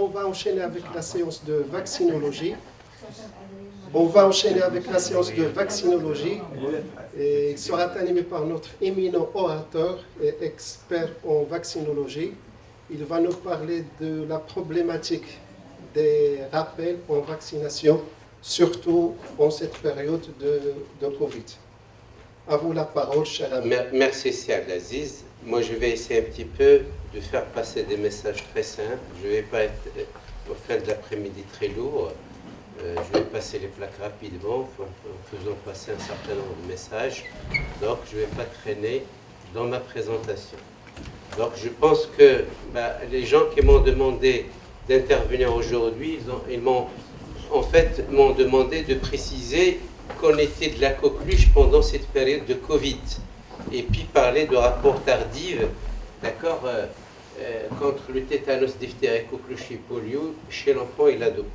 on va enchaîner avec la séance de vaccinologie. On va enchaîner avec la séance de vaccinologie. Et il sera animé par notre éminent orateur et expert en vaccinologie. Il va nous parler de la problématique des rappels en vaccination, surtout en cette période de Covid. À vous la parole, cher ami. Merci, Sir Abdelaziz. Moi, je vais essayer un petit peu de faire passer des messages très simples. Je ne vais pas être, au fin de l'après-midi, très lourd. Je vais passer les plaques rapidement en faisant passer un certain nombre de messages. Donc, je ne vais pas traîner dans ma présentation. Donc, je pense que les gens qui m'ont demandé d'intervenir aujourd'hui, ils m'ont demandé de préciser qu'on était de la coqueluche pendant cette période de Covid. Et puis parler de rapport tardif, d'accord, contre le tétanos, diphtérie, coqueluche et polio chez l'enfant et l'ado.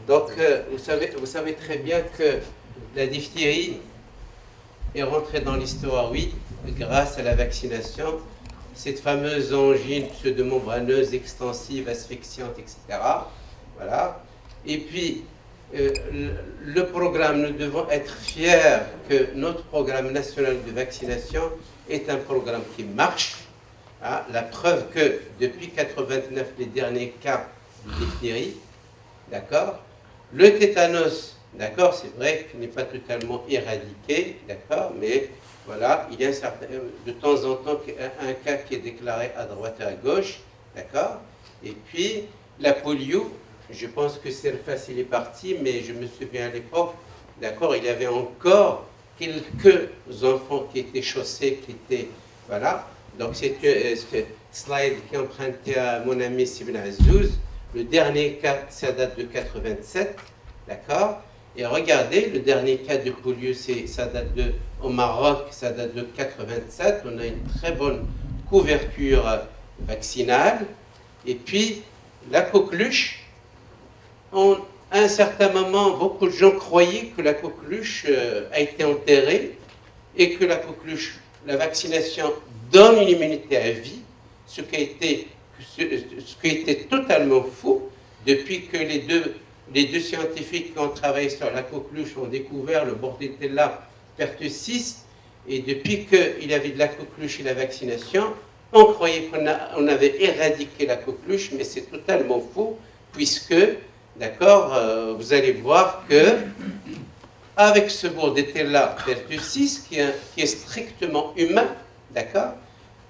Donc, vous savez très bien que la diphtérie est rentrée dans l'histoire, oui, grâce à la vaccination. Cette fameuse angine pseudomembraneuse, extensive, asphyxiante, etc. Voilà. Et puis, le programme, nous devons être fiers que notre programme national de vaccination est un programme qui marche. Hein, la preuve que depuis 1989, les derniers cas de diphtérie, d'accord, le tétanos, d'accord, c'est vrai qu'il n'est pas totalement éradiqué, d'accord, mais voilà, il y a de temps en temps un cas qui est déclaré à droite et à gauche, d'accord, et puis la polio. Je pense que Serfas, il est parti, mais je me souviens à l'époque, d'accord, il y avait encore quelques enfants qui étaient chaussés, qui étaient, voilà. Donc c'est ce slide qui est emprunté à mon ami Sibn Azouz. Le dernier cas, ça date de 87, d'accord. Et regardez, le dernier cas de polio, ça date au Maroc, ça date de 87. On a une très bonne couverture vaccinale. Et puis, la coqueluche, à un certain moment, beaucoup de gens croyaient que la coqueluche a été enterrée et que la coqueluche, la vaccination donne une immunité à vie, ce qui a été totalement faux depuis que les deux scientifiques qui ont travaillé sur la coqueluche ont découvert le Bordetella pertussis, et depuis qu'il y avait de la coqueluche et la vaccination, on croyait qu'on avait éradiqué la coqueluche, mais c'est totalement faux, puisque, d'accord, vous allez voir que avec ce Bordetella pertussis, qui est strictement humain, d'accord,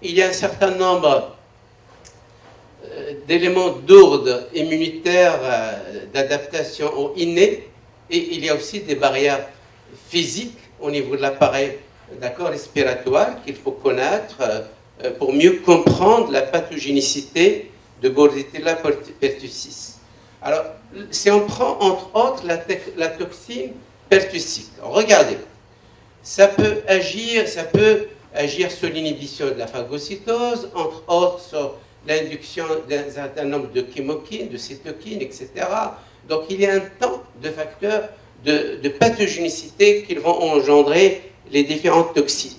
il y a un certain nombre d'éléments d'ordre immunitaire, d'adaptation innés, et il y a aussi des barrières physiques au niveau de l'appareil, d'accord, respiratoire qu'il faut connaître pour mieux comprendre la pathogénicité de Bordetella pertussis. Alors, si on prend entre autres la toxine pertussique, regardez, ça peut agir sur l'inhibition de la phagocytose, entre autres sur l'induction d'un certain nombre de chymokines, de cytokines, etc. Donc il y a un temps de facteurs de pathogénicité qui vont engendrer les différentes toxines.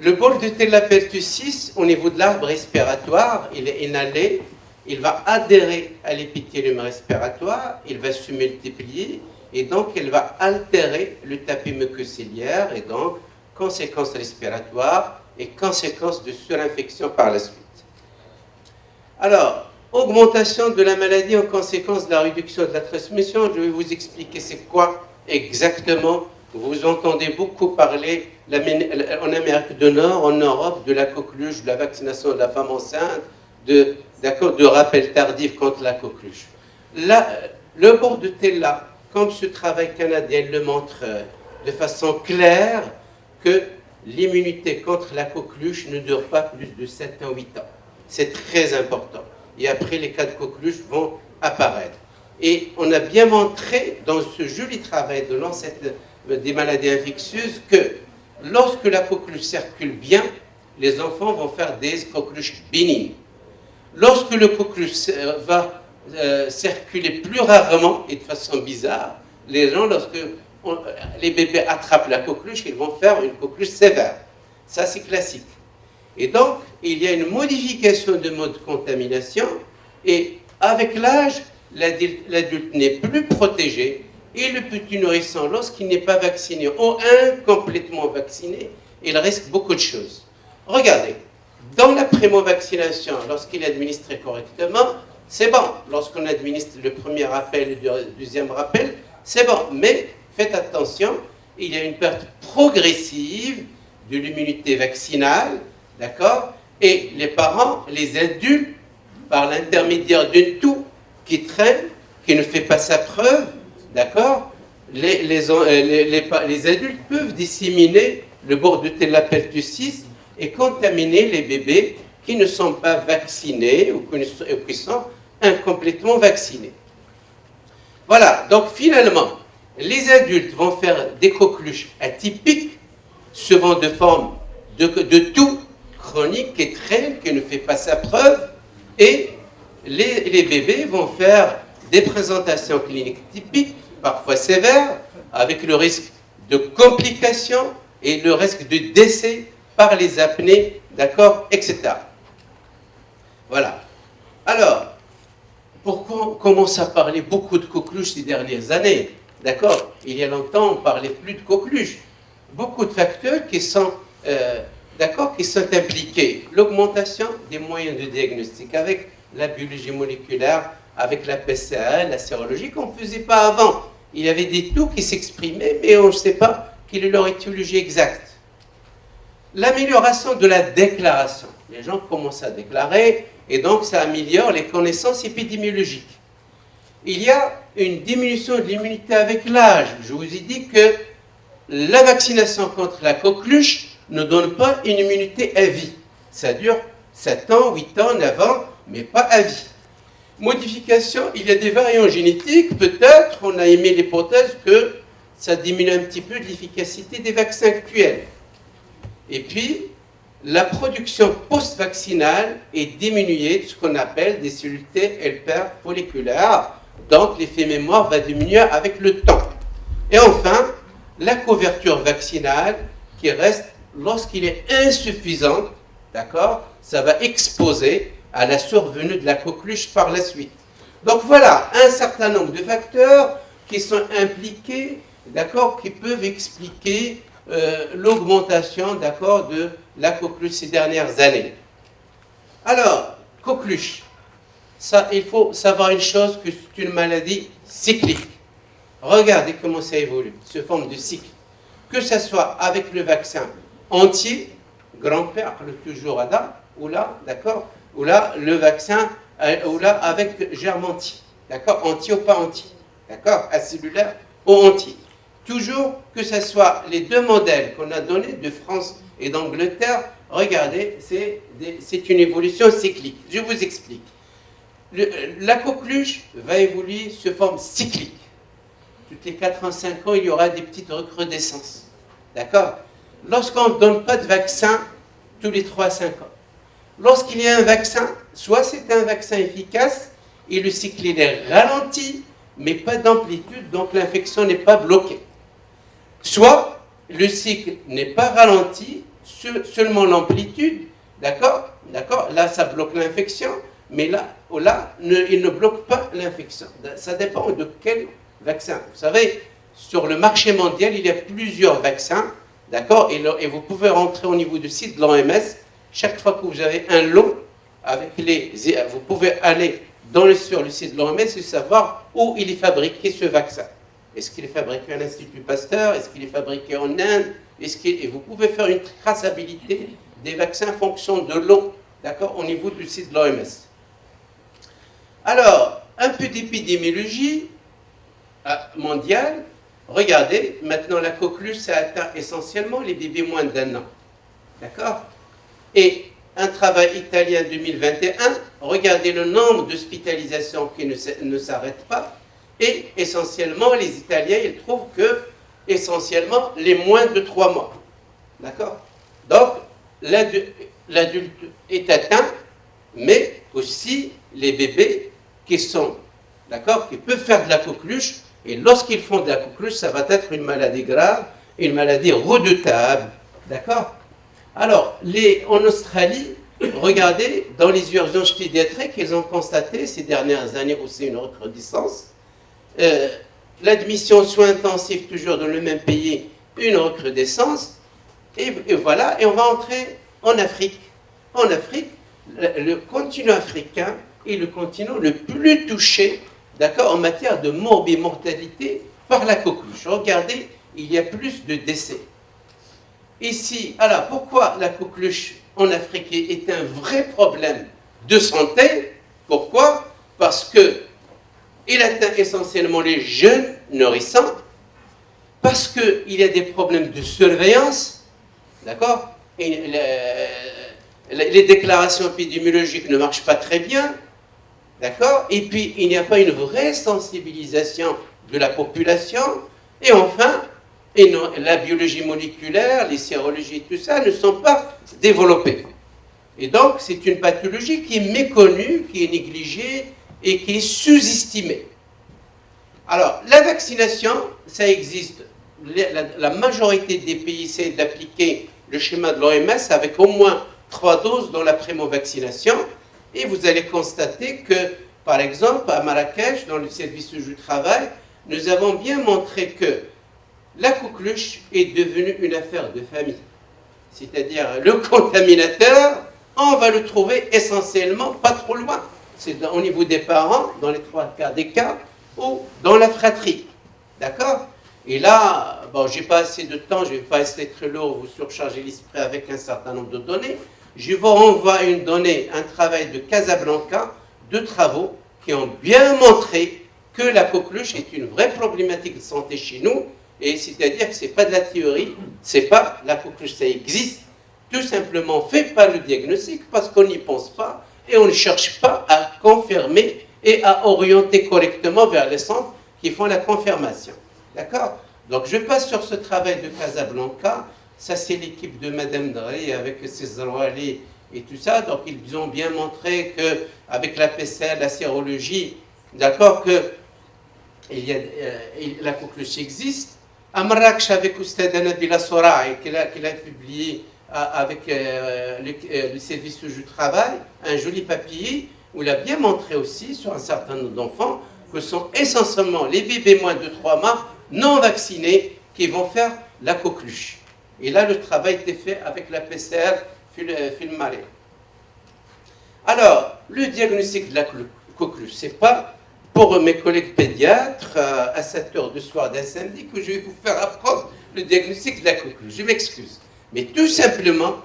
Le Bordetella pertussis, au niveau de l'arbre respiratoire, il est inhalé, il va adhérer à l'épithélium respiratoire, il va se multiplier, et donc il va altérer le tapis mucociliaire, et donc conséquences respiratoires et conséquences de surinfection par la suite. Alors, augmentation de la maladie en conséquence de la réduction de la transmission, je vais vous expliquer c'est quoi exactement. Vous entendez beaucoup parler en Amérique du Nord, en Europe, de la coqueluche, de la vaccination de la femme enceinte, de rappel tardif contre la coqueluche. Là, le Bordetella, comme ce travail canadien le montre de façon claire, que l'immunité contre la coqueluche ne dure pas plus de 7 à 8 ans. C'est très important. Et après, les cas de coqueluche vont apparaître. Et on a bien montré dans ce joli travail de l'ancêtre des maladies infectieuses que lorsque la coqueluche circule bien, les enfants vont faire des coqueluches bénignes. Lorsque le coqueluche va circuler plus rarement et de façon bizarre, les gens, lorsque les bébés attrapent la coqueluche, ils vont faire une coqueluche sévère. Ça, c'est classique. Et donc, il y a une modification de mode de contamination Et avec l'âge, l'adulte n'est plus protégé et le petit nourrisson, lorsqu'il n'est pas vacciné ou incomplètement vacciné, il risque beaucoup de choses. Regardez, dans la primo-vaccination, lorsqu'il est administré correctement, c'est bon. Lorsqu'on administre le premier rappel et le deuxième rappel, c'est bon. Mais faites attention, il y a une perte progressive de l'immunité vaccinale, d'accord? Et les parents, les adultes, par l'intermédiaire d'un tout qui traîne, qui ne fait pas sa preuve, d'accord? Les adultes peuvent disséminer le Bordetella pertussis et contaminer les bébés qui ne sont pas vaccinés ou qui sont incomplètement vaccinés. Voilà, donc finalement, les adultes vont faire des coqueluches atypiques, souvent de forme de toux chronique qui traîne, qui ne fait pas sa preuve, et les bébés vont faire des présentations cliniques typiques, parfois sévères, avec le risque de complications et le risque de décès par les apnées, d'accord, etc. Voilà. Alors, pourquoi on commence à parler beaucoup de coqueluches ces dernières années? D'accord? Il y a longtemps, on ne parlait plus de coqueluches. Beaucoup de facteurs qui sont, qui sont impliqués. L'augmentation des moyens de diagnostic avec la biologie moléculaire, avec la PCA, la sérologie, qu'on ne faisait pas avant. Il y avait des taux qui s'exprimaient, mais on ne sait pas quelle est leur étiologie exacte. L'amélioration de la déclaration. Les gens commencent à déclarer, et donc ça améliore les connaissances épidémiologiques. Il y a une diminution de l'immunité avec l'âge. Je vous ai dit que la vaccination contre la coqueluche ne donne pas une immunité à vie. Ça dure 7 ans, 8 ans, 9 ans, mais pas à vie. Modification, il y a des variants génétiques, peut-être, on a émis l'hypothèse que ça diminue un petit peu l'efficacité des vaccins actuels. Et puis, la production post-vaccinale est diminuée de ce qu'on appelle des cellules T helper folliculaires. Donc, l'effet mémoire va diminuer avec le temps. Et enfin, la couverture vaccinale qui reste, lorsqu'il est insuffisante, d'accord, ça va exposer à la survenue de la coqueluche par la suite. Donc voilà, un certain nombre de facteurs qui sont impliqués, d'accord, qui peuvent expliquer l'augmentation, d'accord, de la coqueluche ces dernières années. Alors, coqueluche, ça, il faut savoir une chose, que c'est une maladie cyclique. Regardez comment ça évolue, sous forme de cycle. Que ce soit avec le vaccin entier, grand-père, le toujours Ada, ou là, d'accord, ou là, le vaccin, ou là, avec germe entier, d'accord, entier ou pas entier, d'accord, acellulaire ou entier. Toujours que ce soit les deux modèles qu'on a donnés de France et d'Angleterre, regardez, c'est une évolution cyclique. Je vous explique. La coqueluche va évoluer sous forme cyclique. Toutes les 4 ans, 5 ans, il y aura des petites recrudescences. D'accord? Lorsqu'on ne donne pas de vaccin, tous les 3 à 5 ans. Lorsqu'il y a un vaccin, soit c'est un vaccin efficace et le cycle est ralenti, mais pas d'amplitude, donc l'infection n'est pas bloquée. Soit le cycle n'est pas ralenti, seulement l'amplitude, d'accord? D'accord? Là, ça bloque l'infection, mais là, il ne bloque pas l'infection. Ça dépend de quel vaccin. Vous savez, sur le marché mondial, il y a plusieurs vaccins, d'accord? Et vous pouvez rentrer au niveau du site de l'OMS. Chaque fois que vous avez un lot, vous pouvez aller sur le site de l'OMS et savoir où il est fabriqué ce vaccin. Est-ce qu'il est fabriqué à l'Institut Pasteur? Est-ce qu'il est fabriqué en Inde? Et vous pouvez faire une traçabilité des vaccins en fonction de l'eau, d'accord, au niveau du site de l'OMS. Alors, un peu d'épidémiologie mondiale. Regardez, maintenant la coqueluche, ça atteint essentiellement les bébés moins d'1 an. D'accord? Et un travail italien 2021, regardez le nombre d'hospitalisations qui ne s'arrêtent pas. Et essentiellement, les Italiens, ils trouvent que, essentiellement, les moins de 3 mois. D'accord? Donc, l'adulte est atteint, mais aussi les bébés qui sont, d'accord, qui peuvent faire de la coqueluche. Et lorsqu'ils font de la coqueluche, ça va être une maladie grave, une maladie redoutable. D'accord? Alors, en Australie, regardez, dans les urgences pédiatriques, ils ont constaté ces dernières années aussi une recrudescence. L'admission aux soins intensifs, toujours dans le même pays, une recrudescence. Et voilà, et on va entrer en Afrique. En Afrique, le continent africain est le continent le plus touché, d'accord, en matière de morbimortalité par la coqueluche. Regardez, il y a plus de décès. Ici, alors, pourquoi la coqueluche en Afrique est un vrai problème de santé? Pourquoi? Parce qu'il atteint essentiellement les jeunes nourrissants, parce qu'il y a des problèmes de surveillance, d'accord? Les déclarations épidémiologiques ne marchent pas très bien, d'accord? Et puis, il n'y a pas une vraie sensibilisation de la population. Et enfin, la biologie moléculaire, les sérologies, tout ça ne sont pas développées. Et donc, c'est une pathologie qui est méconnue, qui est négligée et qui est sous-estimée. Alors, la vaccination, ça existe. La majorité des pays essaient d'appliquer le schéma de l'OMS avec au moins 3 doses dans la primo-vaccination. Et vous allez constater que, par exemple, à Marrakech, dans le service où je travaille, nous avons bien montré que la coqueluche est devenue une affaire de famille. C'est-à-dire, le contaminateur, on va le trouver essentiellement pas trop loin. C'est au niveau des parents, dans les 3 quarts des cas, ou dans la fratrie. D'accord? Et là, bon, j'ai pas assez de temps, je ne vais pas essayer très lourd, vous surcharger l'esprit avec un certain nombre de données. Je vous renvoie une donnée, un travail de Casablanca, 2 travaux qui ont bien montré que la coqueluche est une vraie problématique de santé chez nous, et c'est-à-dire que ce n'est pas de la théorie, c'est pas la coqueluche, ça existe, tout simplement fait par le diagnostic, parce qu'on n'y pense pas, et on ne cherche pas à confirmer et à orienter correctement vers les centres qui font la confirmation. D'accord? Donc je passe sur ce travail de Casablanca. Ça, c'est l'équipe de Madame Drey avec César Ouali et tout ça. Donc ils ont bien montré qu'avec la PCR, la sérologie, d'accord, que la coqueluche existe. À Marrakech, avec Oustad Nabila Soraï, qu'il a publié avec le service où je travaille, un joli papier où il a bien montré aussi sur un certain nombre d'enfants que ce sont essentiellement les bébés moins de 3 mois non vaccinés qui vont faire la coqueluche. Et là, le travail était fait avec la PCR filmarée. Alors, le diagnostic de la coqueluche, c'est pas pour mes collègues pédiatres à 7 heures du soir d'un samedi que je vais vous faire apprendre le diagnostic de la coqueluche. Je m'excuse. Mais tout simplement,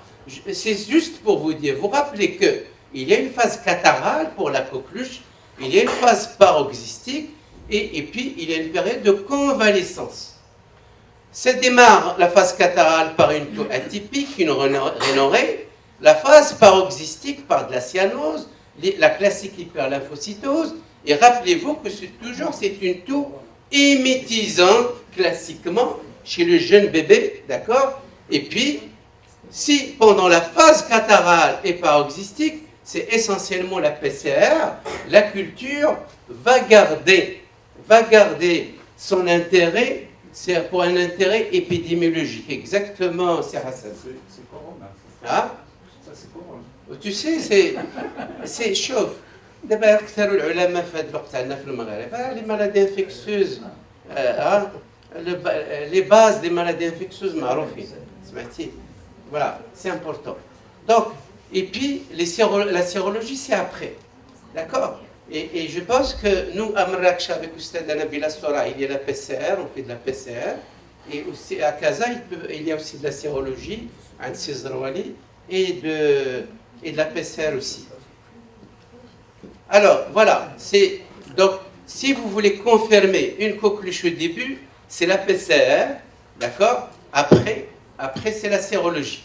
c'est juste pour vous dire, vous rappelez qu'il y a une phase catarrhale pour la coqueluche, il y a une phase paroxystique, et puis il y a une période de convalescence. Ça démarre la phase catarrhale par une toux atypique, une rhinorrhée, la phase paroxystique par de la cyanose, la classique hyperlymphocytose, et rappelez-vous que c'est une toux émétisante, classiquement, chez le jeune bébé, d'accord? Et puis, si pendant la phase catarrhale et paroxystique, c'est essentiellement la PCR, la culture va garder son intérêt, c'est pour un intérêt épidémiologique. Exactement, c'est Hassan. C'est corona. Ah? Ça, c'est corona. Tu sais, c'est chauffe. D'abord, أكثر العلماء في هذا الوقت عندنا في المغرب les maladies infectieuses, les bases des maladies infectieuses معروفين. سمعتي? Voilà, c'est important. Donc, et puis la sérologie, c'est après. D'accord? Et je pense que nous, à Marrakech, avec Oustad Nabila Soraï, il y a la PCR, on fait de la PCR. Et aussi à Casa, il y a aussi de la sérologie, un César Ouali, et de la PCR aussi. Alors, voilà. Donc, si vous voulez confirmer une coqueluche au début, c'est la PCR, d'accord? Après, c'est la sérologie.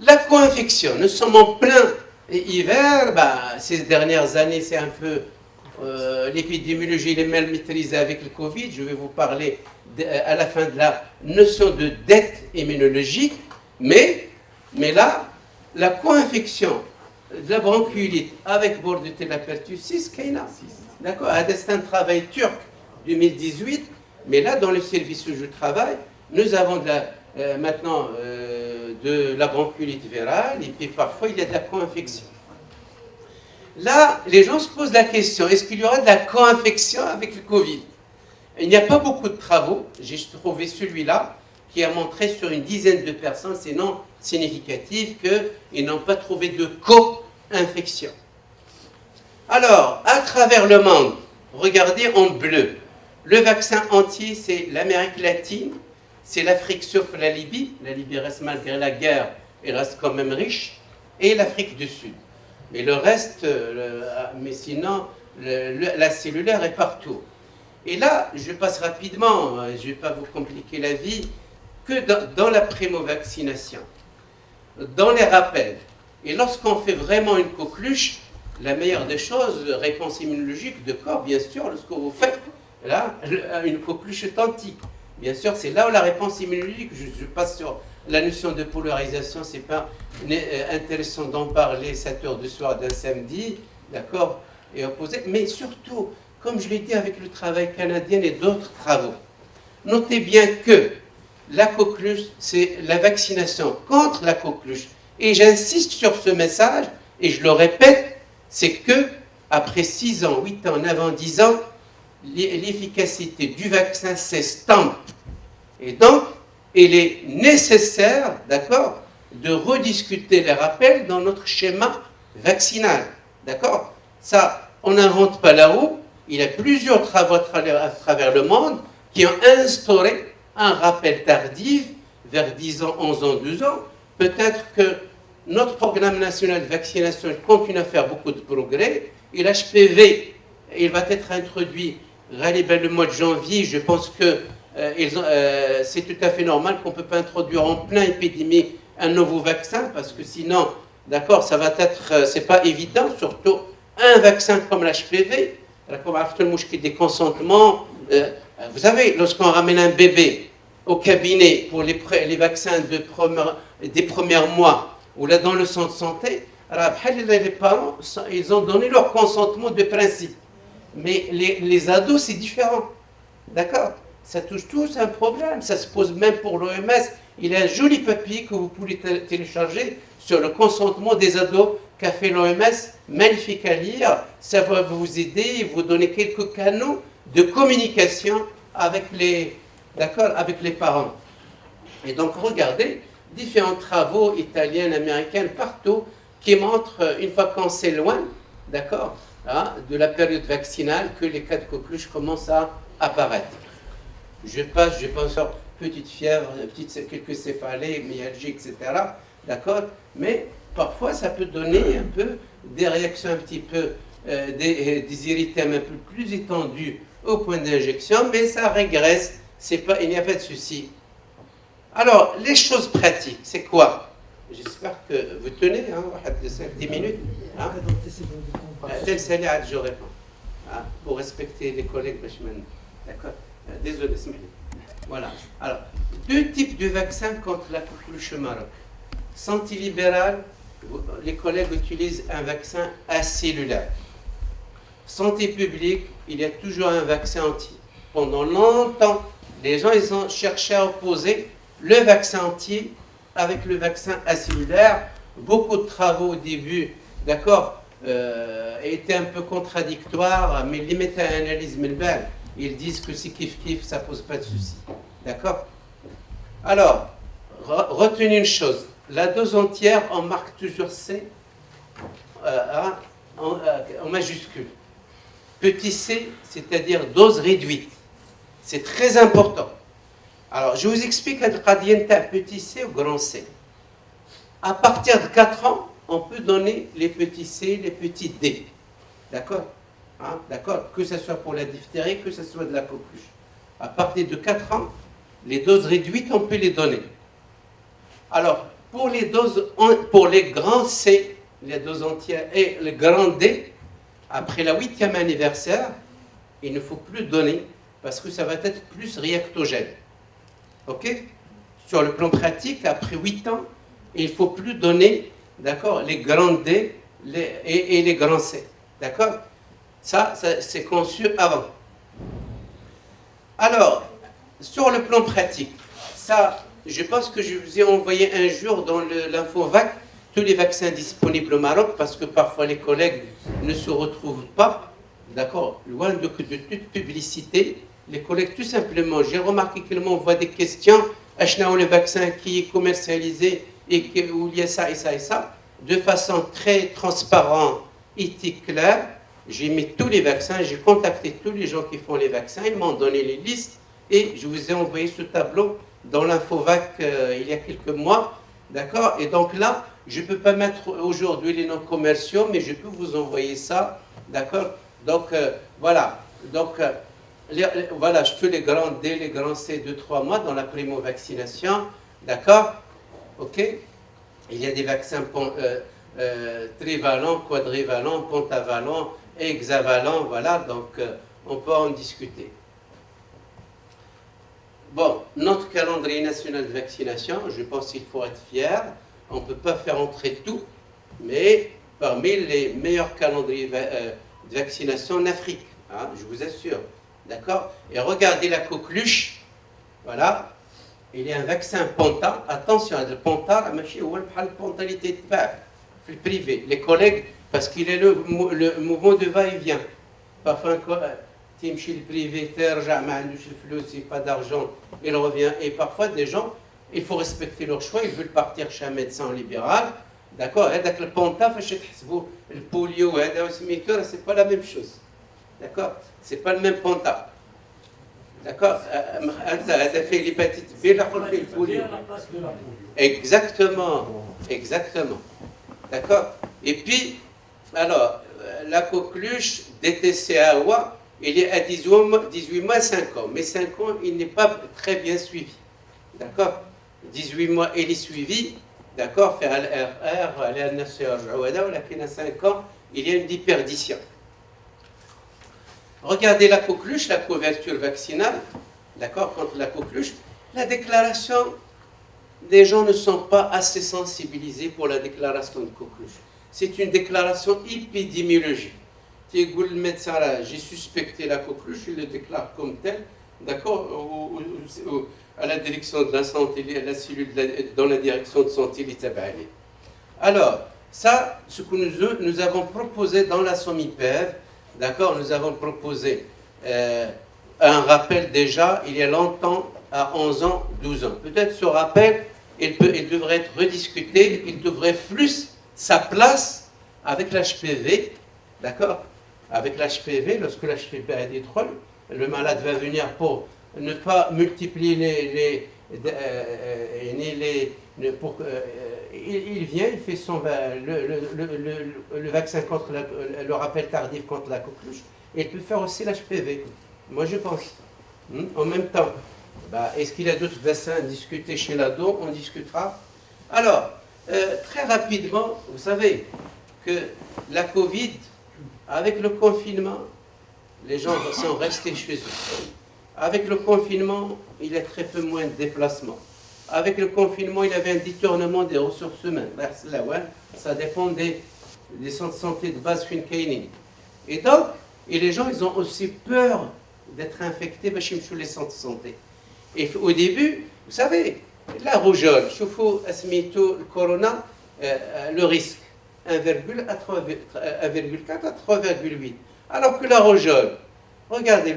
La co-infection, nous sommes en plein hiver, ces dernières années, c'est un peu l'épidémiologie est mal maîtrisée avec le Covid. Je vais vous parler à la fin de la notion de dette immunologique, mais là, la co-infection de la bronchiolite avec Bordetella pertussis, d'accord, c'est un travail turc 2018, mais là, dans le service où je travaille, nous avons maintenant de la bronchiolite virale, et puis parfois il y a de la co-infection. Là, les gens se posent la question, est-ce qu'il y aura de la co-infection avec le Covid? Il n'y a pas beaucoup de travaux, j'ai trouvé celui-là, qui a montré sur une dizaine de personnes, c'est non significatif, qu'ils n'ont pas trouvé de co-infection. Alors, à travers le monde, regardez en bleu, le vaccin entier, c'est l'Amérique latine, c'est l'Afrique sauf la Libye reste malgré la guerre, elle reste quand même riche, et l'Afrique du Sud. Mais le reste, mais sinon, la cellulaire est partout. Et là, je passe rapidement, je ne vais pas vous compliquer la vie, que dans la primo-vaccination, dans les rappels, et lorsqu'on fait vraiment une coqueluche, la meilleure des choses, réponse immunologique de corps, bien sûr, lorsque vous faites là, une coqueluche authentique. Bien sûr, c'est là où la réponse immunologique, je passe sur la notion de polarisation, c'est pas intéressant d'en parler 7 heures du soir d'un samedi, d'accord, et opposé, mais surtout, comme je l'ai dit avec le travail canadien et d'autres travaux, notez bien que la coqueluche, c'est la vaccination contre la coqueluche. Et j'insiste sur ce message, et je le répète, c'est que après 6 ans, 8 ans, 9 ans, 10 ans, l'efficacité du vaccin s'estompe. Et donc, il est nécessaire, d'accord, de rediscuter les rappels dans notre schéma vaccinal. D'accord? Ça, on n'invente pas la roue. Il y a plusieurs travaux à travers le monde qui ont instauré un rappel tardif vers 10 ans, 11 ans, 12 ans. Peut-être que notre programme national de vaccination continue à faire beaucoup de progrès. Et l'HPV, il va être introduit le mois de janvier. Je pense que c'est tout à fait normal qu'on ne peut pas introduire en plein épidémie un nouveau vaccin, parce que sinon, d'accord, ça va être, c'est pas évident, surtout un vaccin comme l'HPV, comme des consentements. Vous savez, lorsqu'on ramène un bébé au cabinet pour les vaccins des premiers mois, ou là dans le centre de santé, les parents, ils ont donné leur consentement de principe. Mais les ados, c'est différent. D'accord? Ça touche tous un problème. Ça se pose même pour l'OMS. Il y a un joli papier que vous pouvez télécharger sur le consentement des ados qu'a fait l'OMS. Magnifique à lire. Ça va vous aider et vous donner quelques canaux de communication avec les parents. Et donc, regardez, différents travaux italiens, américains, partout, qui montrent, une fois qu'on s'éloigne, d'accord, de la période vaccinale, que les cas de coqueluche commencent à apparaître. Je pense sur petite fièvre, quelques céphalées, myalgie, etc. D'accord? Mais parfois, ça peut donner un peu des réactions un petit peu, des érythèmes un peu plus étendus au point d'injection, mais ça régresse, il n'y a pas de souci. Alors, les choses pratiques, c'est quoi? J'espère que vous tenez, 10 minutes. Je réponds. Pour respecter les collègues. D'accord? Désolé, voilà. Alors, 2 types de vaccins contre la coqueluche au Maroc. Santé libérale, les collègues utilisent un vaccin acellulaire. Santé publique, il y a toujours un vaccin entier. Pendant longtemps, les gens ils ont cherché à opposer le vaccin entier avec le vaccin acellulaire. Beaucoup de travaux au début, d'accord, étaient un peu contradictoires, mais les méta-analyses Melbal, ils disent que c'est kiff-kiff, ça ne pose pas de souci. D'accord? Alors, retenez une chose. La dose entière, on marque toujours C en majuscule. Petit c, c'est-à-dire dose réduite. C'est très important. Alors, je vous explique un petit c ou grand c. À partir de 4 ans, on peut donner les petits c, les petits d. D'accord? D'accord? Que ce soit pour la diphtérie, que ce soit de la coqueluche. À partir de 4 ans, les doses réduites, on peut les donner. Alors, pour les grands C, les doses entières, et les grands D, après la 8e anniversaire, il ne faut plus donner, parce que ça va être plus réactogène. OK? Sur le plan pratique, après 8 ans, il ne faut plus donner, d'accord, les grands D et les grands C. D'accord? Ça c'est conçu avant. Alors, sur le plan pratique, ça, je pense que je vous ai envoyé un jour dans l'infovac tous les vaccins disponibles au Maroc, parce que parfois les collègues ne se retrouvent pas, d'accord, loin de toute publicité. Les collègues, tout simplement, j'ai remarqué qu'ils m'envoient des questions, achète le vaccin qui est commercialisé et où il y a ça et ça et ça, de façon très transparente, éthique, claire. J'ai mis tous les vaccins, j'ai contacté tous les gens qui font les vaccins, ils m'ont donné les listes et je vous ai envoyé ce tableau dans l'infovac il y a quelques mois, d'accord. Et donc là, je ne peux pas mettre aujourd'hui les noms commerciaux, mais je peux vous envoyer ça, d'accord. Donc voilà, donc voilà, je fais les grands D, les grands C de 3 mois dans la primo-vaccination, d'accord, ok. Il y a des vaccins trivalents, quadrivalents, pentavalents, hexavalents, voilà, donc on peut en discuter. Bon, notre calendrier national de vaccination, je pense qu'il faut être fier. On ne peut pas faire entrer tout, mais parmi les meilleurs calendriers de vaccination en Afrique, hein, je vous assure. D'accord. Et regardez la coqueluche, voilà. Il y a un vaccin Panta. Attention, le Panta, la pontalité de le privé. Les collègues, parce qu'il est le mouvement de va-et-vient. Parfois, tu chez le privé, tu n'as pas d'argent, il revient. Et parfois, des gens, il faut respecter leur choix, ils veulent partir chez un médecin libéral. D'accord. Et le Panta, le polio, c'est pas la même chose. D'accord. C'est pas le même Panta. D'accord. fait l'hépatite B, la fait le polio. Exactement. Exactement. D'accord. Et puis, alors, la coqueluche DTCAOA, il est à 18 mois, 5 ans. Mais 5 ans, il n'est pas très bien suivi. D'accord. 18 mois, il est suivi. D'accord. Faire LRR, aller à à 5 ans, il y a une déperdition. Regardez la coqueluche, la couverture vaccinale, d'accord, contre la coqueluche. La déclaration, des gens ne sont pas assez sensibilisés pour la déclaration de coqueluche. C'est une déclaration épidémiologique. Tu dis, le médecin, j'ai suspecté la coqueluche, il le déclare comme tel, d'accord, à la direction de la santé, à la cellule dans la direction de santé, l'Itabali. Alors, ça, ce que nous avons proposé dans la SOMIPEV, d'accord, nous avons proposé un rappel déjà, il y a longtemps, à 11 ans, 12 ans. Peut-être ce rappel, il devrait être rediscuté, il devrait plus sa place avec l'HPV, d'accord. Avec l'HPV, lorsque l'HPV a des trolls, le malade va venir pour ne pas multiplier il vient, il fait le vaccin contre le rappel tardif contre la coqueluche, et il peut faire aussi l'HPV. Moi, je pense. En même temps, est-ce qu'il y a d'autres vaccins à discuter chez l'ado? On discutera. Alors, très rapidement, vous savez que la Covid, avec le confinement, les gens sont restés chez eux. Avec le confinement, il y a très peu moins de déplacements. Avec le confinement, il y avait un détournement des ressources humaines. Ça dépend des centres de santé de base. Et donc, les gens, ils ont aussi peur d'être infectés sur les centres de santé. Et au début, vous savez, la rougeole, le corona, le risque, 1,4 à 3,8. Alors que la rougeole, regardez,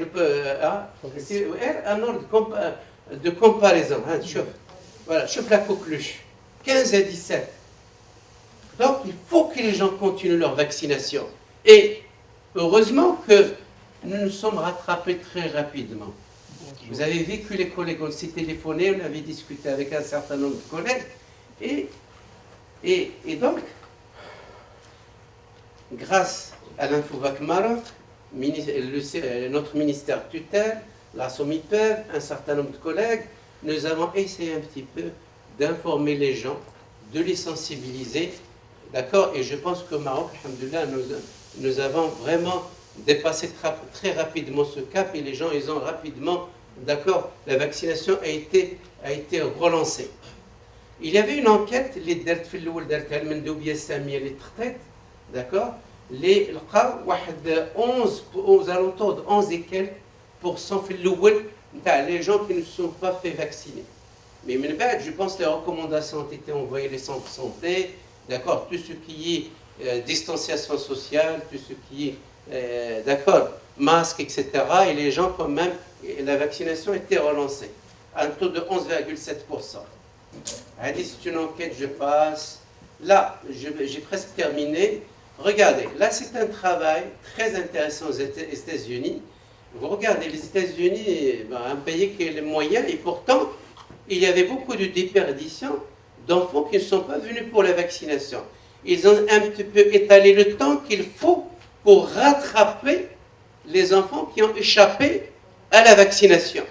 c'est un ordre de comparaison. Voilà, chauffe la coqueluche, 15 à 17. Donc, il faut que les gens continuent leur vaccination. Et heureusement que nous nous sommes rattrapés très rapidement. Vous avez vu que les collègues, on s'est téléphoné, on avait discuté avec un certain nombre de collègues. Et donc, grâce à l'Infovac Maroc, notre ministère tutelle, la SOMIPEV, un certain nombre de collègues, nous avons essayé un petit peu d'informer les gens, de les sensibiliser, d'accord. Et je pense qu'au Maroc, alhamdoulilah, nous avons vraiment dépassé très rapidement ce cap, et les gens, ils ont rapidement, d'accord, la vaccination a été relancée. Il y avait une enquête, les d'accord, les 11, aux alentours de 11 et quelques % les gens qui ne se sont pas fait vacciner. Mais je pense que les recommandations ont été envoyées les centres de santé, d'accord, tout ce qui est distanciation sociale, tout ce qui est, d'accord, masque, etc. Et les gens, quand même, la vaccination a été relancée à un taux de 11,7%. C'est une enquête, je passe. Là, j'ai presque terminé. Regardez, là, c'est un travail très intéressant aux États-Unis. Vous regardez, les États-Unis, un pays qui a les moyens, et pourtant, il y avait beaucoup de déperdition d'enfants qui ne sont pas venus pour la vaccination. Ils ont un petit peu étalé le temps qu'il faut pour rattraper les enfants qui ont échappé à la vaccination.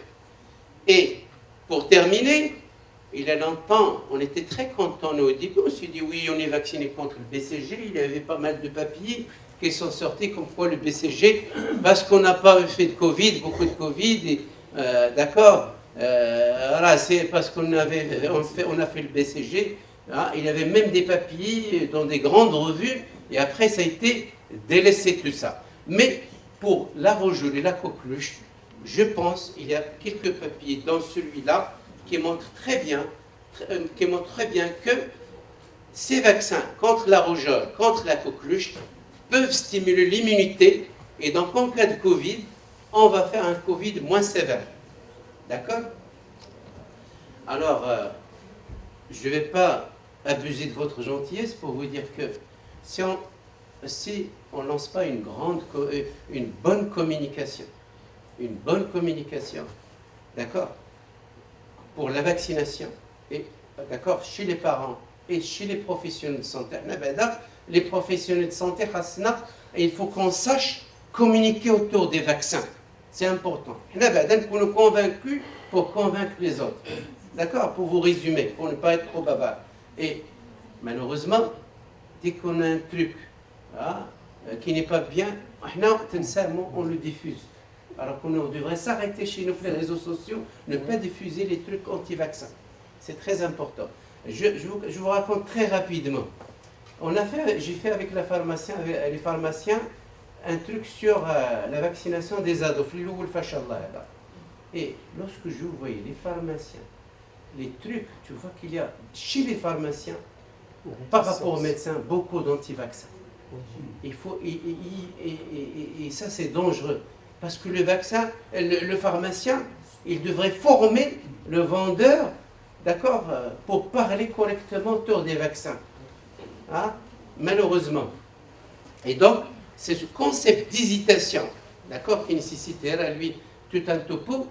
Et pour terminer, il y a longtemps, on était très contents, nous, au début, on s'est dit, oui, on est vacciné contre le BCG, il y avait pas mal de papiers qui sont sortis comme quoi le BCG, parce qu'on n'a pas fait de Covid, beaucoup de Covid, d'accord, voilà, c'est parce qu'on a fait le BCG, hein, il y avait même des papiers dans des grandes revues, et après ça a été délaissé tout ça. Mais pour la rougeole et la coqueluche, je pense qu'il y a quelques papiers dans celui-là qui montrent très bien que ces vaccins contre la rougeole, contre la coqueluche, peuvent stimuler l'immunité, et donc en cas de Covid, on va faire un Covid moins sévère. D'accord? Alors, je ne vais pas abuser de votre gentillesse pour vous dire que si on ne lance pas une bonne communication, d'accord, pour la vaccination, et d'accord, chez les parents et chez les professionnels de santé, les professionnels de santé, il faut qu'on sache communiquer autour des vaccins. C'est important. Nous sommes convaincus pour convaincre les autres. D'accord? Pour vous résumer, pour ne pas être trop bavard. Et malheureusement, dès qu'on a un truc qui n'est pas bien, on le diffuse. Alors qu'on devrait s'arrêter chez nous, les réseaux sociaux, ne pas diffuser les trucs anti-vaccins. C'est très important. Je vous raconte très rapidement. J'ai fait avec les pharmaciens un truc sur la vaccination des ados. Et lorsque je voyais les pharmaciens, les trucs, tu vois qu'il y a chez les pharmaciens, par rapport aux médecins, beaucoup d'anti-vaccins. Et ça, c'est dangereux. Parce que le vaccin, le pharmacien, il devrait former le vendeur, d'accord, pour parler correctement autour des vaccins. Hein? Malheureusement. Et donc, c'est ce concept d'hésitation, d'accord, qui nécessiterait à lui tout un topo.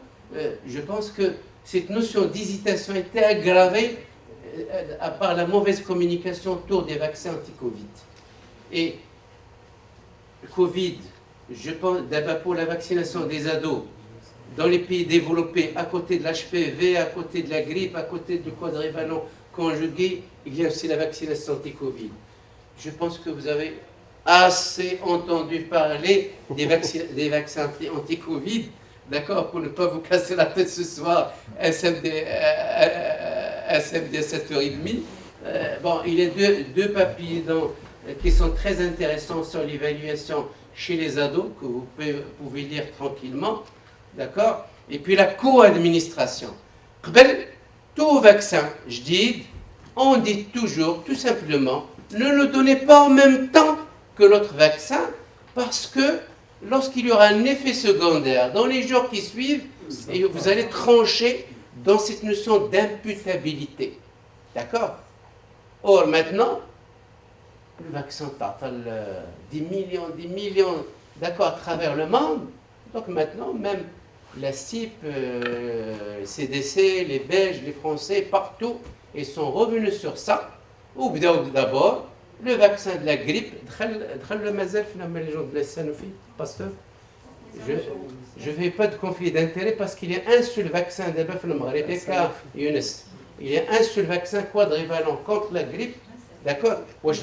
Je pense que cette notion d'hésitation était aggravée par la mauvaise communication autour des vaccins anti-Covid. Et le Covid, je pense d'abord pour la vaccination des ados, dans les pays développés, à côté de l'HPV, à côté de la grippe, à côté du quadrivalent conjugué, il y a aussi la vaccination anti-Covid. Je pense que vous avez assez entendu parler des vaccins anti-Covid, d'accord, pour ne pas vous casser la tête ce soir, SMD 7h30. Bon, il y a deux papiers qui sont très intéressants sur l'évaluation chez les ados, que vous pouvez lire tranquillement, d'accord. Et puis la co-administration. Tout vaccin, on dit toujours, tout simplement, ne le donnez pas en même temps que l'autre vaccin, parce que lorsqu'il y aura un effet secondaire dans les jours qui suivent, et vous allez trancher dans cette notion d'imputabilité. D'accord? Or, maintenant, le vaccin parle des millions, d'accord, à travers le monde. Donc maintenant, même la CIP, le CDC, les Belges, les Français, partout, ils sont revenus sur ça. Ou d'abord, le vaccin de la grippe, les gens de la Sanofi, pasteur. Je ne fais pas de conflit d'intérêt parce qu'il y a un seul vaccin il y a un seul vaccin quadrivalent contre la grippe. D'accord? Parce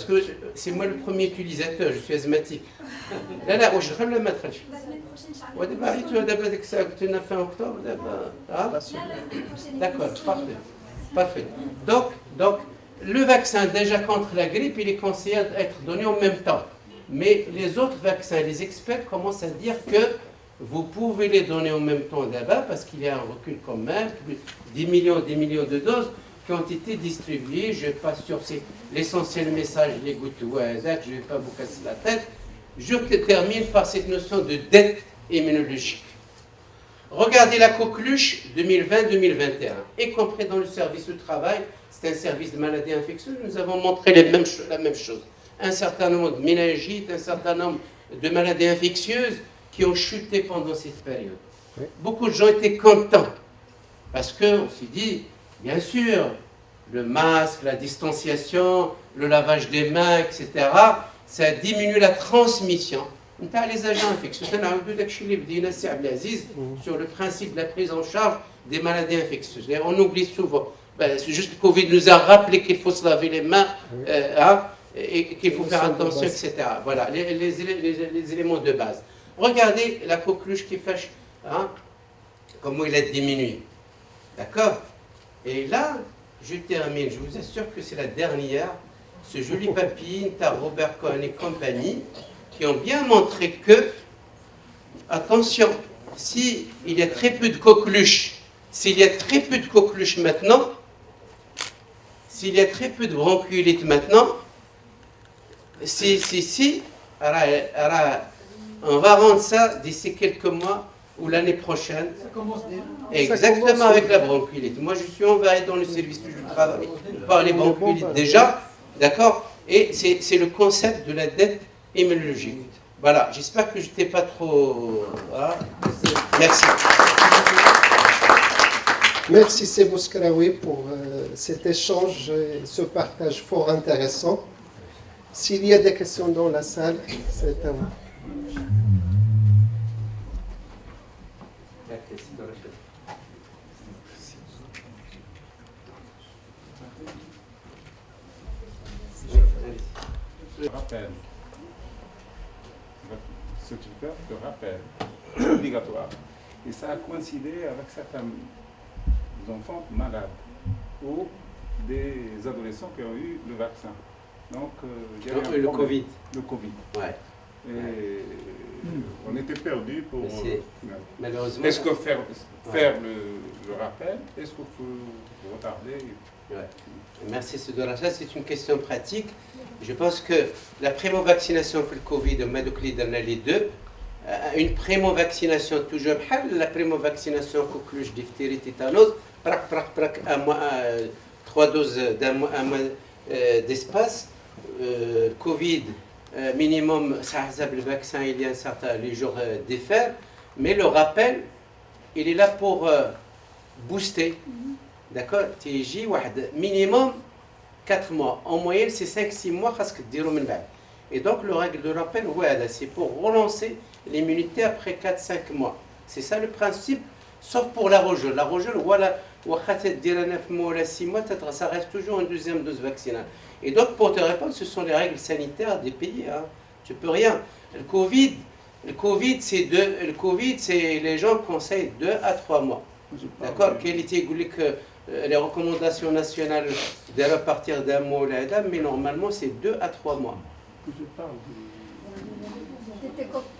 que c'est moi le premier utilisateur, je suis asthmatique. Là, je ne la mettrai pas. D'accord, parfait. Donc, le vaccin déjà contre la grippe, il est conseillé d'être donné en même temps. Mais les autres vaccins, les experts commencent à dire que vous pouvez les donner en même temps là-bas parce qu'il y a un recul quand même, 10 millions de doses qui ont été distribuées. Je passe sur l'essentiel message, les gouttes, je ne vais pas vous casser la tête. Je termine par cette notion de dette immunologique. Regardez la coqueluche 2020-2021, y compris dans le service du travail, c'est un service de maladies infectieuses, nous avons montré la même chose. Un certain nombre de méningites, un certain nombre de maladies infectieuses qui ont chuté pendant cette période. Oui. Beaucoup de gens étaient contents, parce qu'on s'est dit, bien sûr, le masque, la distanciation, le lavage des mains, etc., ça diminue la transmission. Les agents infectieux, sur le principe de la prise en charge des maladies infectieuses. On oublie souvent. C'est juste que le Covid nous a rappelé qu'il faut se laver les mains et qu'il faut faire attention, etc. Voilà, les éléments de base. Regardez la coqueluche qui fâche, comment il a diminué. D'accord? Et là, je termine. Je vous assure que c'est la dernière. Ce joli papier, t'as Robert Cohen et compagnie, qui ont bien montré que, attention, s'il y a très peu de coqueluches, maintenant, s'il y a très peu de bronchiolite maintenant, on va rendre ça d'ici quelques mois ou l'année prochaine. Ça commence déjà. Exactement avec la bronchiolite. Moi, je suis envahi dans le service du travail par les bronchiolites déjà, d'accord? Et c'est le concept de la dette immunologique. Voilà, j'espère que je n'étais pas trop... Merci. Merci Sebou Skraoui pour cet échange et ce partage fort intéressant. S'il y a des questions dans la salle, c'est à vous. Rappel. Certificat de rappel obligatoire. Et ça a coïncidé avec certains enfants malades ou des adolescents qui ont eu le vaccin. Donc, le Covid. Le Covid. Ouais. Et on était perdus pour... malheureusement... Est-ce que faire le rappel, est-ce qu'il faut retarder? Ouais. Merci, Sedoracha. C'est une question pratique. Je pense que la primo-vaccination pour le Covid, on met les deux. Une primo-vaccination toujours, la primo-vaccination coqueluche, diphtérie, tétanos, 3 doses d'un mois d'espace. Covid, minimum, ça le vaccin, il y a un certain les jours d'effet, mais le rappel, il est là pour booster. D'accord? TJ, minimum 4 mois. En moyenne, c'est 5-6 mois. Et donc, le règle de rappel, c'est pour relancer l'immunité après 4-5 mois. C'est ça le principe, sauf pour la rougeole. La rougeole, 9 mois ou 6 mois, ça reste toujours une deuxième dose vaccinale. Et donc, pour te répondre, ce sont les règles sanitaires des pays. Tu ne peux rien. Le Covid, c'est les gens conseillent 2 à 3 mois. D'accord? Quelle était les recommandations nationales de repartir d'un mois, mais normalement, c'est 2 à 3 mois.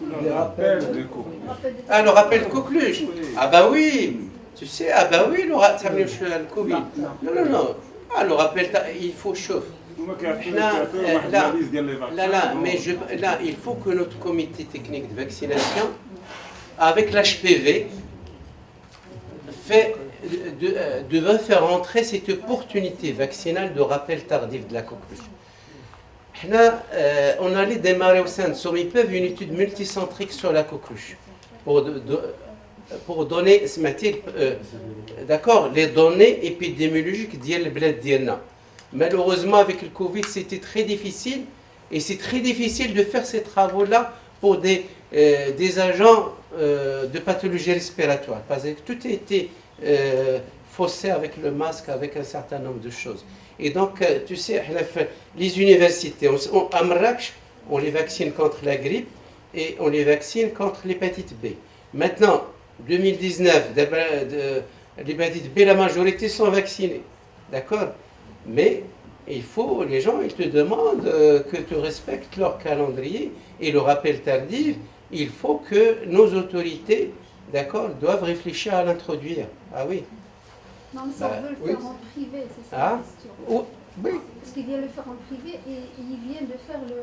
Le rappel de coqueluche. Ah, le rappel de coqueluche. Ah bah oui. Tu sais, ah bah oui, le Covid. Non. Ah, le rappel, il faut chauffer. Là, il faut que notre comité technique de vaccination, avec l'HPV, devrait faire entrer cette opportunité vaccinale de rappel tardif de la coqueluche. On allait démarrer au sein de SOMIPEV une étude multicentrique sur la coqueluche pour donner les données épidémiologiques d'Yel Bled Diana. Malheureusement, avec le Covid, c'était très difficile et c'est très difficile de faire ces travaux-là pour des agents de pathologie respiratoire parce que tout a été faussé avec le masque, avec un certain nombre de choses. Et donc, tu sais, les universités, à Marrakech, on les vaccine contre la grippe et on les vaccine contre l'hépatite B. Maintenant, 2019, l'hépatite B, la majorité sont vaccinés. D'accord? Mais les gens, ils te demandent que tu respectes leur calendrier et le rappel tardif. il faut que nos autorités, d'accord, doivent réfléchir à l'introduire. Ah oui. Non, mais ça Bah, veut le oui. faire en privé, c'est ça Ah. la question. Oh, oui. Parce qu'il vient le faire en privé et il vient de faire le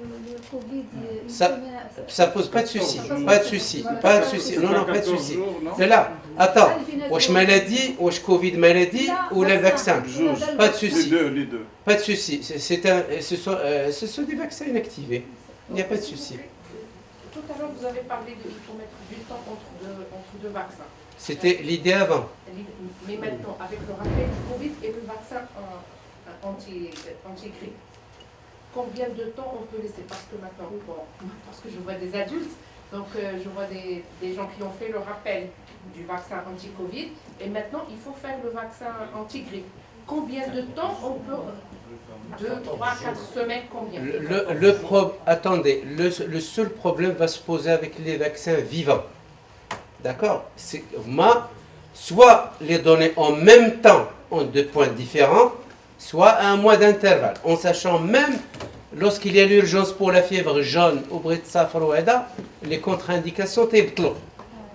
Covid une Ça- semaine. Ça pose pas de souci, Ça pose pas de souci, Voilà, pas de ça, souci. c'est Non, ça. non, pas de 14 souci. jours, non? C'est là. Attends, Ah, wesh maladie, wesh Covid maladie Là, ou le vaccin. Juge. Pas de Les souci. deux, les deux. Pas de souci. Ce sont des vaccins inactivés. Il n'y a pas de souci. Tout à l'heure, vous avez parlé qu'il faut mettre du temps entre deux vaccins. C'était l'idée avant. Mais maintenant, avec le rappel du Covid et le vaccin anti-grippe, combien de temps on peut laisser? Parce que maintenant, bon, parce que je vois des adultes, donc je vois des gens qui ont fait le rappel du vaccin anti-Covid, et maintenant, il faut faire le vaccin anti-grippe. Combien de temps on peut? 2, 3, 4 semaines, combien? Attendez, le seul problème va se poser avec les vaccins vivants. D'accord? Soit les donner en même temps en 2 points différents, soit à un mois d'intervalle, en sachant même lorsqu'il y a l'urgence pour la fièvre jaune au brid safar ou hada, les contre-indications t'ébtlou.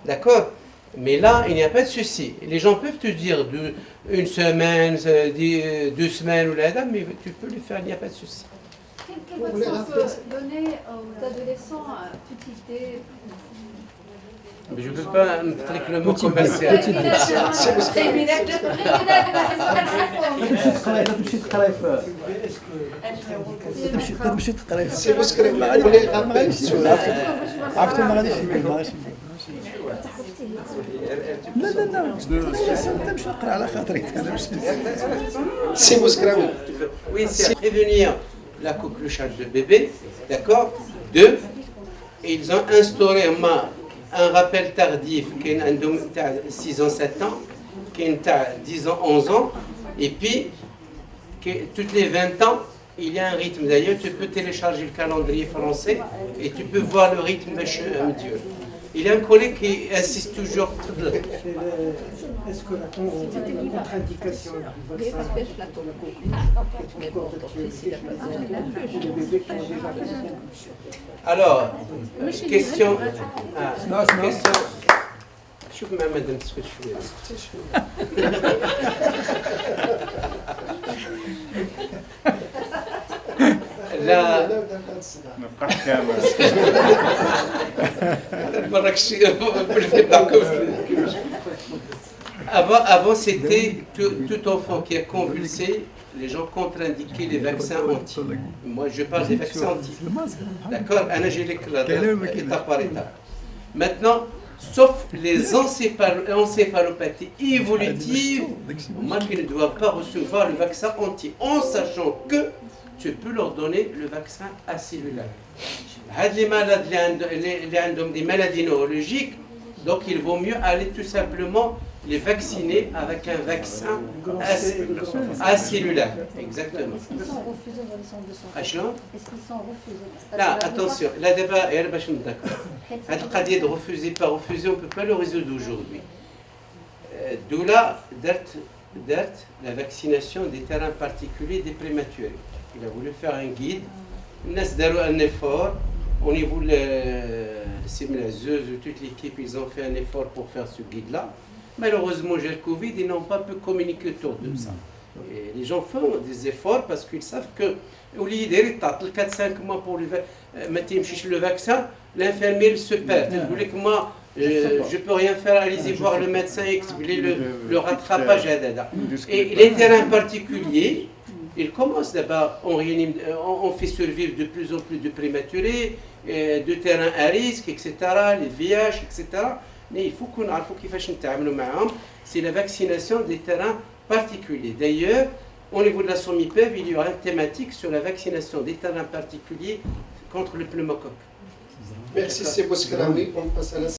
D'accord? Mais là, il n'y a pas de souci. Les gens peuvent te dire 1 semaine, 2 semaines ou là, mais tu peux le faire, il n'y a pas de souci. Quel vaccin on peut donner aux adolescents à petite idée? Mais je ne peux pas mettre le mot commercial. سي بوسكري ولي رابيل سور عرفتوا ما غاديش ما غاديش لا لا لا تمشي نقرا على خاطري انا مش سي بوسكراوي. Oui, c'est prévenir la coqueluchage de bébé, d'accord? 2, ils ont instauré un rappel tardif qui est de 6 ans, 7 ans, qui est de 10 ans, 11 ans, et puis toutes les 20 ans, il y a un rythme. D'ailleurs, tu peux télécharger le calendrier français et tu peux voir le rythme de Dieu. Il y a un collègue qui insiste toujours. Est-ce que la contre-indication du vaccin est encore d'actualité chez les bébés qui ont déjà fait la convulsion? Alors, question. Question. شوف مع مدام تسكت شويه. لا نبقى كامل. Avant, c'était tout enfant qui a convulsé, les gens contre-indiquaient les vaccins anti. Moi, je parle des vaccins anti. D'accord? Étape par étape. Maintenant, sauf les encéphalopathies évolutives, moi, qui ne doivent pas recevoir le vaccin anti, en sachant que tu peux leur donner le vaccin acellulaire. Les malades qui ont des maladies neurologiques, donc il vaut mieux aller tout simplement les vacciner avec un vaccin acellulaire. Exactement. Est-ce qu'ils sont refusés dans les centres de santé? Ashlan? Est-ce qu'ils sont refusés? Là, attention, là débat, d'accord. Cette de refuser, pas refuser, on ne peut pas le résoudre aujourd'hui. D'où là, la vaccination des terrains particuliers des prématurés. Il a voulu faire un guide. Il a fait un effort. Au niveau de toute l'équipe, ils ont fait un effort pour faire ce guide-là. Malheureusement, j'ai le Covid, ils n'ont pas pu communiquer autour de ça. Et les gens font des efforts parce qu'ils savent que, au lieu de 4-5 mois pour le vaccin, l'infirmier se perd. Il voulait que moi, je ne peux rien faire, allez-y voir le médecin et expliquer le rattrapage. Et les terrains particuliers, ils commencent d'abord, on fait survivre de plus en plus de prématurés, de terrains à risque, etc., les VIH, etc. Mais il faut qu'on c'est la vaccination des terrains particuliers. D'ailleurs, au niveau de la SOMIPEV, il y aura une thématique sur la vaccination des terrains particuliers contre le pneumocoque. Merci, c'est Boscraoui. On passe à la